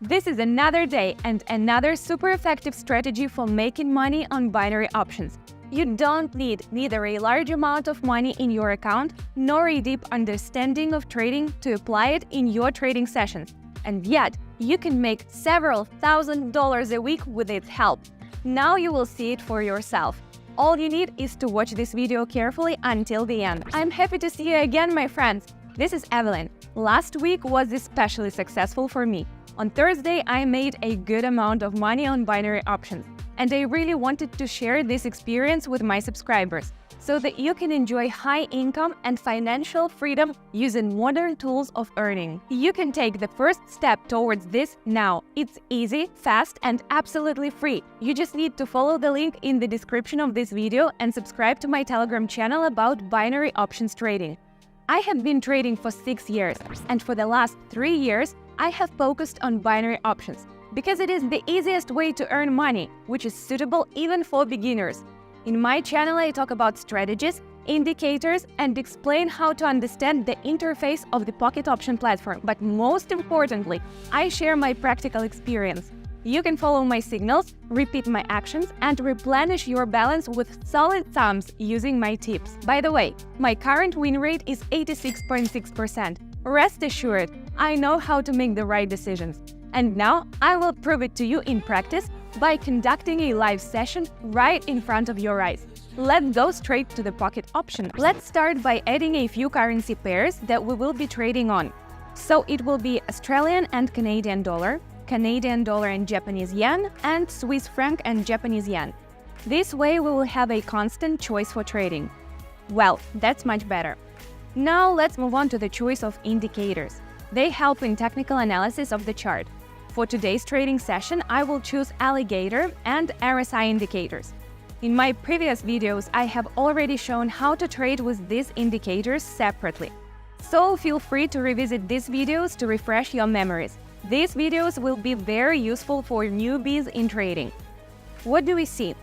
This is another day and another super effective strategy for making money on binary options. You don't need neither a large amount of money in your account nor a deep understanding of trading to apply it in your trading sessions. And yet, you can make several $1,000s a week with its help. Now you will see it for yourself. All you need is to watch this video carefully until the end. I'm happy to see you again, my friends. This is Evelyn. Last week was especially successful for me. On Thursday, I made a good amount of money on binary options, and I really wanted to share this experience with my subscribers so that you can enjoy high income and financial freedom using modern tools of earning. You can take the first step towards this now. It's easy, fast, and absolutely free. You just need to follow the link in the description of this video and subscribe to my Telegram channel about binary options trading. I have been trading for 6 years, and for the last 3 years, I have focused on binary options because it is the easiest way to earn money, which is suitable even for beginners. In my channel, I talk about strategies, indicators, and explain how to understand the interface of the pocket option platform. But most importantly, I share my practical experience. You can follow my signals, repeat my actions, and replenish your balance with solid sums using my tips. By the way, my current win rate is 86.6%. Rest assured, I know how to make the right decisions. And now I will prove it to you in practice by conducting a live session right in front of your eyes. Let's go straight to the pocket option. Let's start by adding a few currency pairs that we will be trading on. So it will be Australian and Canadian dollar and Japanese yen, and Swiss franc and Japanese yen. This way we will have a constant choice for trading. Well, that's much better. Now let's move on to the choice of indicators. They help in technical analysis of the chart. For today's trading session, I will choose alligator and RSI indicators. In my previous videos, I have already shown how to trade with these indicators separately. So feel free to revisit these videos to refresh your memories. These videos will be very useful for newbies in trading. What do we see?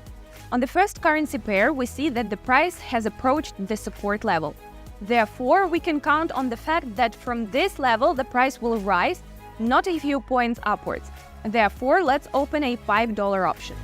On the first currency pair, we see that the price has approached the support level. Therefore, we can count on the fact that from this level the price will rise, not a few points upwards. Therefore, let's open a $5 option.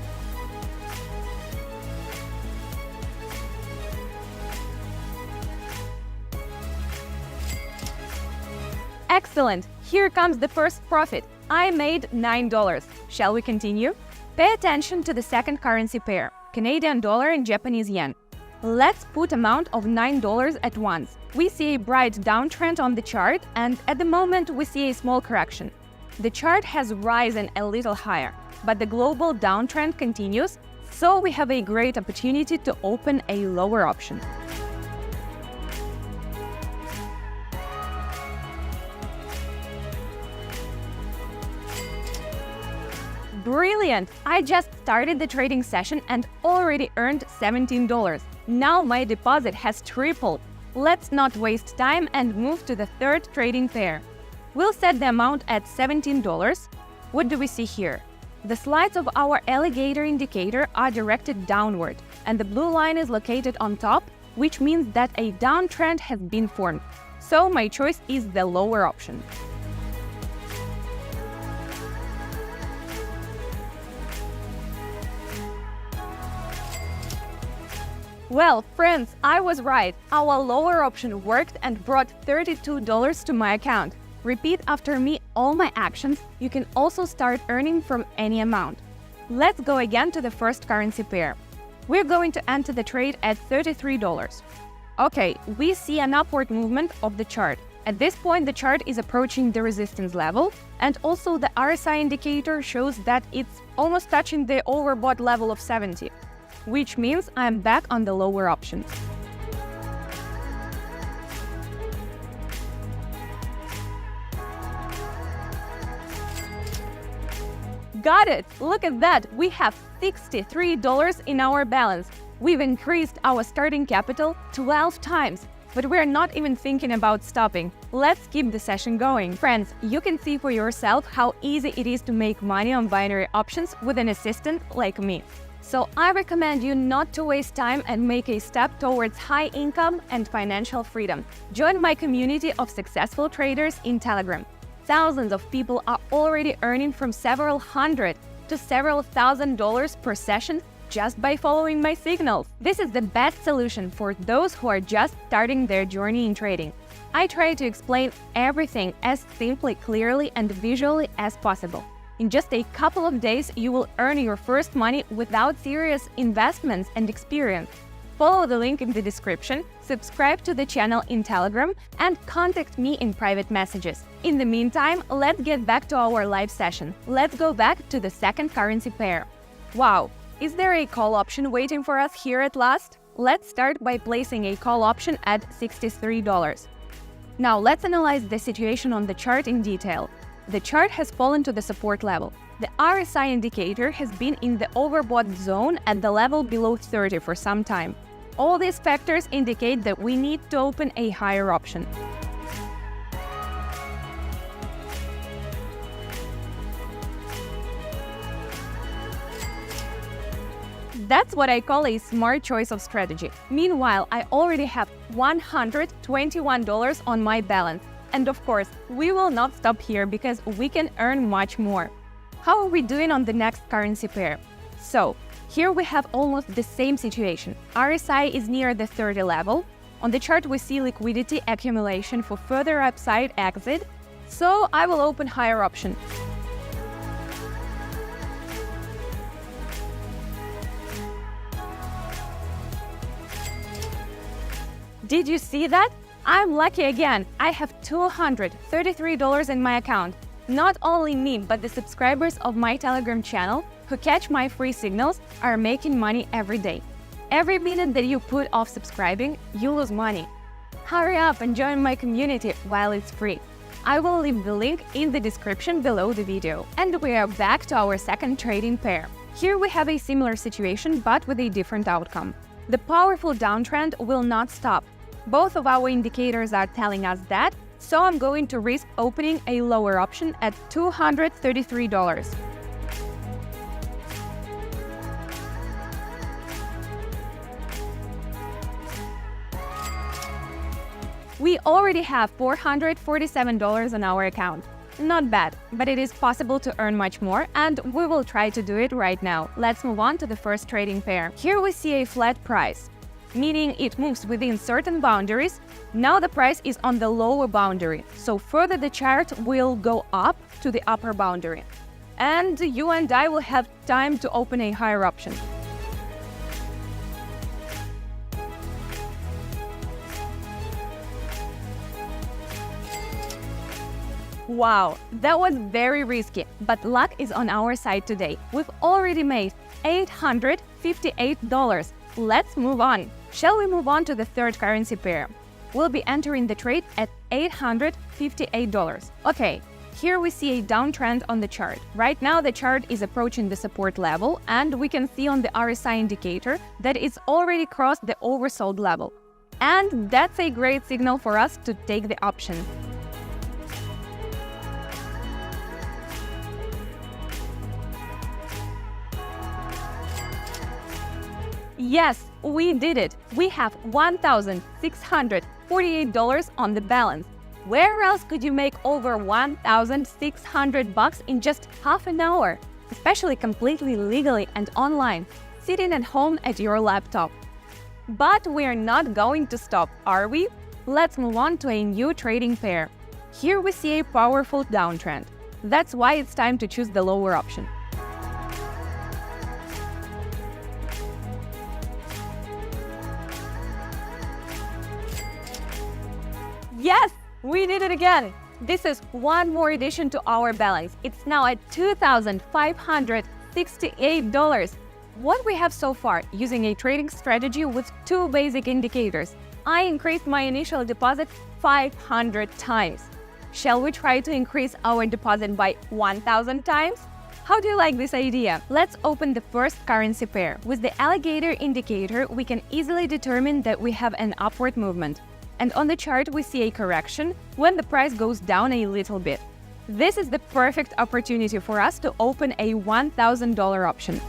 Excellent! Here comes the first profit. I made $9. Shall we continue? Pay attention to the second currency pair, Canadian dollar and Japanese yen. Let's put amount of $9 at once. We see a bright downtrend on the chart, and at the moment we see a small correction. The chart has risen a little higher, but the global downtrend continues, so we have a great opportunity to open a lower option. Brilliant! I just started the trading session and already earned $17. Now my deposit has tripled. Let's not waste time and move to the third trading pair. We'll set the amount at $17. What do we see here? The slides of our alligator indicator are directed downward, and the blue line is located on top, which means that a downtrend has been formed. So my choice is the lower option. Well, friends, I was right. Our lower option worked and brought $32 to my account. Repeat after me all my actions. You can also start earning from any amount. Let's go again to the first currency pair. We're going to enter the trade at $33. Okay, we see an upward movement of the chart. At this point, the chart is approaching the resistance level, and also the RSI indicator shows that it's almost touching the overbought level of 70. Which means I'm back on the lower option. Got it! Look at that! We have $63 in our balance. We've increased our starting capital 12 times. But we're not even thinking about stopping. Let's keep the session going. Friends, you can see for yourself how easy it is to make money on binary options with an assistant like me. So I recommend you not to waste time and make a step towards high income and financial freedom. Join my community of successful traders in Telegram. thousands of people are already earning from several hundred to several $1,000s per session just by following my signals. This is the best solution for those who are just starting their journey in trading. I try to explain everything as simply, clearly, and visually as possible. In just a couple of days, you will earn your first money without serious investments and experience. Follow the link in the description, subscribe to the channel in Telegram, and contact me in private messages. In the meantime, let's get back to our live session. Let's go back to the second currency pair. Wow, is there a call option waiting for us here at last? Let's start by placing a call option at $63. Now let's analyze the situation on the chart in detail. The chart has fallen to the support level. The RSI indicator has been in the overbought zone at the level below 30 for some time. All these factors indicate that we need to open a higher option. That's what I call a smart choice of strategy. Meanwhile, I already have $121 on my balance. And of course, we will not stop here because we can earn much more. How are we doing on the next currency pair? So, here we have almost the same situation. RSI is near the 30 level. On the chart we see liquidity accumulation for further upside exit, so I will open higher option. Did you see that? I'm lucky again. I have $233 in my account. Not only me, but the subscribers of my Telegram channel who catch my free signals are making money every day. Every minute that you put off subscribing, you lose money. Hurry up and join my community while it's free. I will leave the link in the description below the video. And we are back to our second trading pair. Here we have a similar situation but with a different outcome. The powerful downtrend will not stop. Both of our indicators are telling us that, so I'm going to risk opening a lower option at $233. We already have $447 on our account. Not bad, but it is possible to earn much more, and we will try to do it right now. Let's move on to the first trading pair. Here we see a flat price, meaning it moves within certain boundaries. Now the price is on the lower boundary, so further the chart will go up to the upper boundary. And you and I will have time to open a higher option. Wow, that was very risky, but luck is on our side today. We've already made $858. Let's move on. Shall we move on to the third currency pair? We'll be entering the trade at $858. Okay, here we see a downtrend on the chart. Right now the chart is approaching the support level, and we can see on the RSI indicator that it's already crossed the oversold level. And that's a great signal for us to take the option. Yes, we did it! We have $1,648 on the balance. Where else could you make over $1,600 in just half an hour? Especially completely legally and online, sitting at home at your laptop. But we're not going to stop, are we? Let's move on to a new trading pair. Here we see a powerful downtrend. That's why it's time to choose the lower option. Yes, we did it again! This is one more addition to our balance. It's now at $2,568. What we have so far, using a trading strategy with two basic indicators, I increased my initial deposit 500 times. Shall we try to increase our deposit by 1,000 times? How do you like this idea? Let's open the first currency pair. With the alligator indicator, we can easily determine that we have an upward movement. And on the chart we see a correction when the price goes down a little bit. This is the perfect opportunity for us to open a $1,000 option.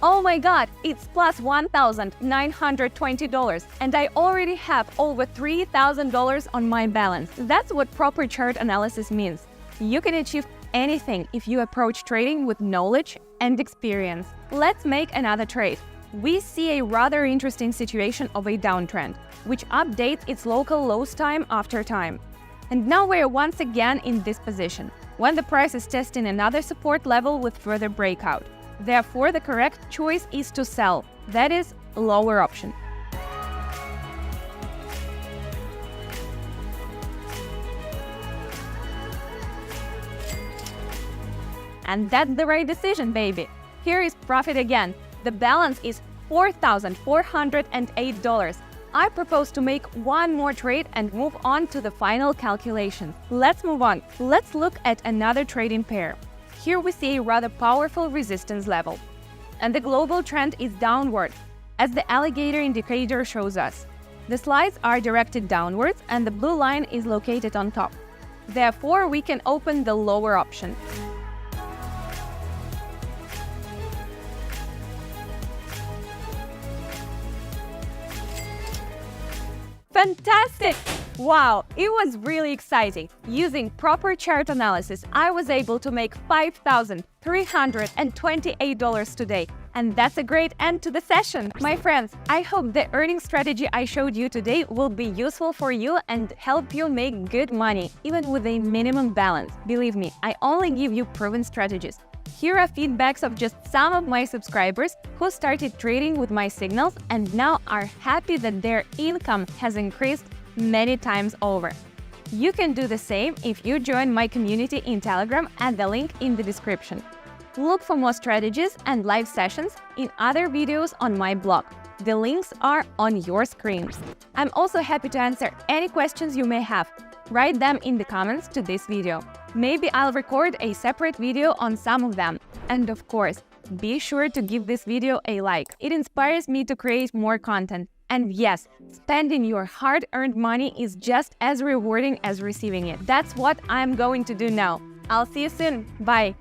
Oh my god, it's plus $1,920 and I already have over $3,000 on my balance. That's what proper chart analysis means. You can achieve anything if you approach trading with knowledge and experience. Let's make another trade. We see a rather interesting situation of a downtrend, which updates its local lows time after time. And now we're once again in this position, when the price is testing another support level with further breakout. Therefore, the correct choice is to sell, that is, lower option. And that's the right decision, baby. Here is profit again. The balance is $4,408. I propose to make one more trade and move on to the final calculation. Let's move on. Let's look at another trading pair. Here we see a rather powerful resistance level. And the global trend is downward, as the alligator indicator shows us. The slides are directed downwards and the blue line is located on top. Therefore, we can open the lower option. Fantastic! Wow, it was really exciting. Using proper chart analysis, I was able to make $5,328 today. And that's a great end to the session. My friends, I hope the earning strategy I showed you today will be useful for you and help you make good money, even with a minimum balance. Believe me, I only give you proven strategies. Here are feedbacks of just some of my subscribers who started trading with my signals and now are happy that their income has increased many times over. You can do the same if you join my community in Telegram at the link in the description. Look for more strategies and live sessions in other videos on my blog. The links are on your screens. I'm also happy to answer any questions you may have. Write them in the comments to this video. Maybe I'll record a separate video on some of them. And of course, be sure to give this video a like. It inspires me to create more content. And yes, spending your hard-earned money is just as rewarding as receiving it. That's what I'm going to do now. I'll see you soon. Bye.